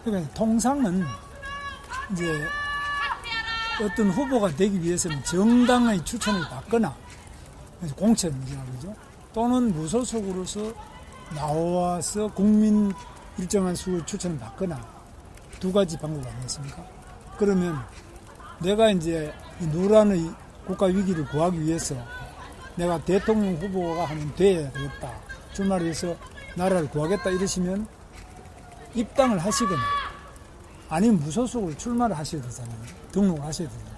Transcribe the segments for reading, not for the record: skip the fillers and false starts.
그러니까 통상은 이제 어떤 후보가 되기 위해서는 정당의 추천을 받거나 공천이라고 그러죠. 또는 무소속으로서 나와서 국민 일정한 수의 추천을 받거나 두 가지 방법 아니겠습니까? 그러면 내가 이제 누란의 국가 위기를 구하기 위해서 내가 대통령 후보가 하면 돼야 되겠다. 출마를 해서 나라를 구하겠다 이러시면 입당을 하시거나 아니면 무소속으로 출마를 하셔야 되잖아요. 등록을 하셔야 되잖아요.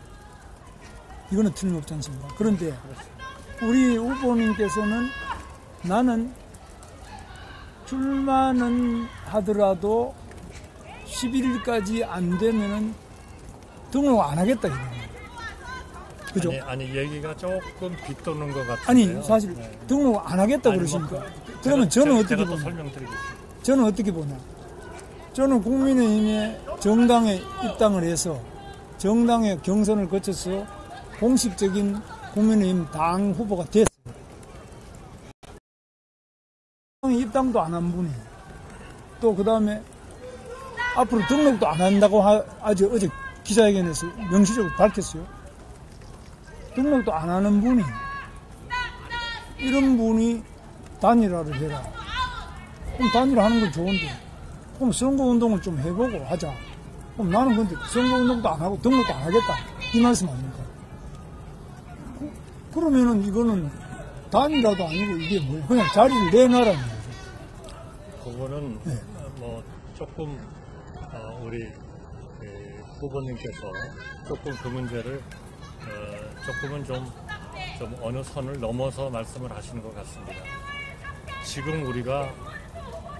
이거는 틀림없지 않습니까? 그런데 우리 후보님께서는 나는 출마는 하더라도 11일까지 안 되면은 등록 안 하겠다 이거예요. 그죠? 아니 얘기가 조금 빗도는 것 같은데요. 아니 사실 네. 등록 안 하겠다 그러시니까 그러면 저는 어떻게 보냐? 저는 어떻게 보냐? 저는 국민의힘의 정당에 입당을 해서 정당의 경선을 거쳐서 공식적인 국민의힘 당 후보가 됐어요. 입당도 안 한 분이 또 그 다음에 앞으로 등록도 안 한다고 어제 기자회견에서 명시적으로 밝혔어요. 등록도 안 하는 분이 이런 분이 단일화를 해라. 그럼 단일화하는 건 좋은데 그럼 선거운동을 좀 해보고 하자. 그럼 나는 근데 선거운동도 안 하고 등록도 안 하겠다. 이 말씀 아닙니까? 그러면은 이거는 단일화도 아니고 이게 뭐예요? 그냥 자리를 내놔라는 거죠. 그거는 네. 뭐 조금 우리 후보님께서 조금 그 문제를 조금은 좀 어느 선을 넘어서 말씀을 하시는 것 같습니다. 지금 우리가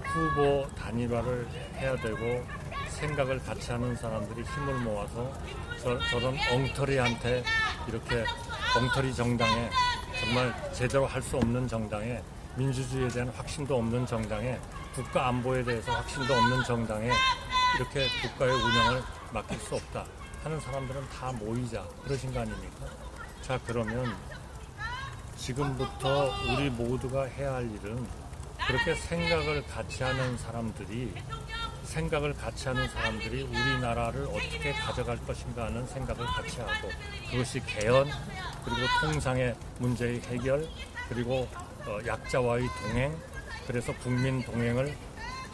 후보 단일화를 해야 되고 생각을 같이 하는 사람들이 힘을 모아서 저런 엉터리한테 이렇게 엉터리 정당에 정말 제대로 할 수 없는 정당에 민주주의에 대한 확신도 없는 정당에 국가 안보에 대해서 확신도 없는 정당에 이렇게 국가의 운영을 맡길 수 없다 하는 사람들은 다 모이자 그러신 거 아닙니까? 자 그러면 지금부터 우리 모두가 해야 할 일은 그렇게 생각을 같이 하는 사람들이 우리나라를 어떻게 가져갈 것인가 하는 생각을 같이 하고 그것이 개헌 그리고 통상의 문제의 해결 그리고 약자와의 동행 그래서 국민 동행을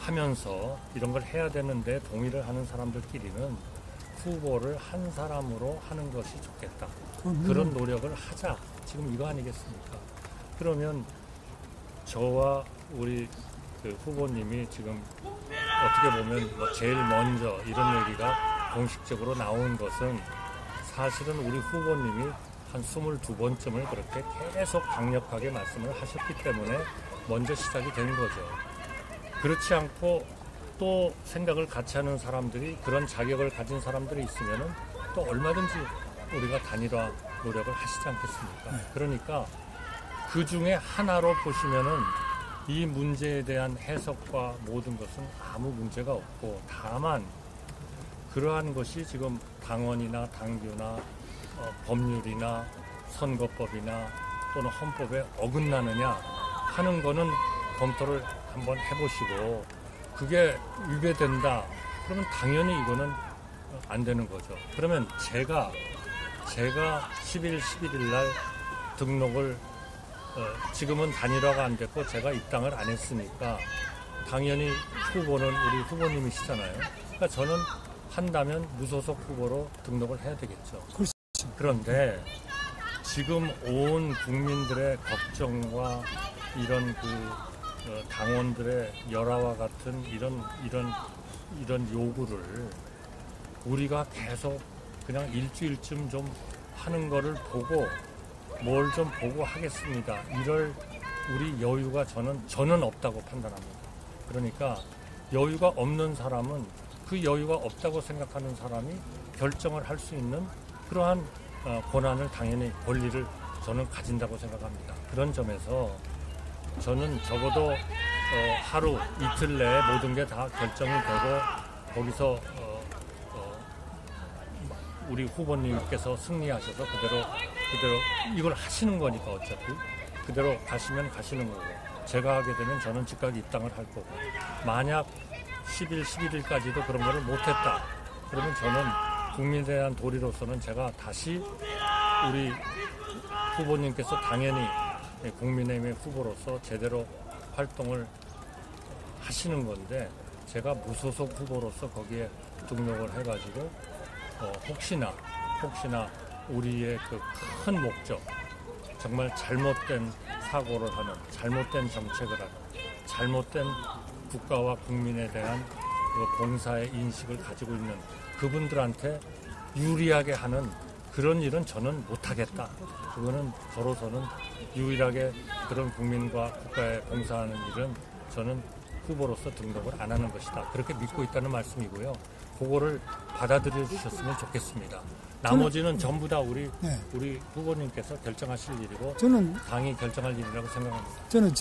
하면서 이런 걸 해야 되는데 동의를 하는 사람들끼리는 후보를 한 사람으로 하는 것이 좋겠다. 그런 노력을 하자. 지금 이거 아니겠습니까? 그러면 저와 우리 그 후보님이 지금 어떻게 보면 뭐 제일 먼저 이런 얘기가 공식적으로 나온 것은 사실은 우리 후보님이 한 22번쯤을 그렇게 계속 강력하게 말씀을 하셨기 때문에 먼저 시작이 된 거죠. 그렇지 않고 또 생각을 같이 하는 사람들이 그런 자격을 가진 사람들이 있으면은 또 얼마든지 우리가 단일화 노력을 하시지 않겠습니까? 그러니까 그 중에 하나로 보시면은 이 문제에 대한 해석과 모든 것은 아무 문제가 없고 다만 그러한 것이 지금 당원이나 당규나 법률이나 선거법이나 또는 헌법에 어긋나느냐 하는 거는 검토를 한번 해보시고 그게 위배된다 그러면 당연히 이거는 안 되는 거죠. 그러면 제가 10일, 11일 날 등록을 지금은 단일화가 안 됐고 제가 입당을 안 했으니까 당연히 후보는 우리 후보님이시잖아요. 그러니까 저는 한다면 무소속 후보로 등록을 해야 되겠죠. 그런데 지금 온 국민들의 걱정과 이런 당원들의 열화와 같은 이런 요구를 우리가 계속 그냥 일주일쯤 좀 하는 거를 보고 뭘 좀 보고 하겠습니다. 이럴 우리 여유가 저는 없다고 판단합니다. 그러니까 여유가 없는 사람은 그 여유가 없다고 생각하는 사람이 결정을 할 수 있는 그러한 권한을 당연히 권리를 저는 가진다고 생각합니다. 그런 점에서 저는 적어도 하루 이틀 내에 모든 게 다 결정이 되고 거기서 우리 후보님께서 승리하셔서 그대로 이걸 하시는 거니까 어차피 그대로 가시면 가시는 거고 제가 하게 되면 저는 즉각 입당을 할 거고 만약 10일, 11일까지도 그런 거를 못했다. 그러면 저는 국민에 대한 도리로서는 제가 다시 우리 후보님께서 당연히 국민의힘의 후보로서 제대로 활동을 하시는 건데 제가 무소속 후보로서 거기에 등록을 해가지고 혹시나 우리의 그 큰 목적, 정말 잘못된 사고를 하는, 잘못된 정책을 하는, 잘못된 국가와 국민에 대한 그 봉사의 인식을 가지고 있는 그분들한테 유리하게 하는 그런 일은 저는 못하겠다. 그거는 저로서는 유일하게 그런 국민과 국가에 봉사하는 일은 저는 후보로서 등록을 안 하는 것이다. 그렇게 믿고 있다는 말씀이고요. 그거를 받아들여 주셨으면 좋겠습니다. 나머지는 전부 다 우리 후보님께서 결정하실 일이고 저는 당이 결정할 일이라고 생각합니다. 저는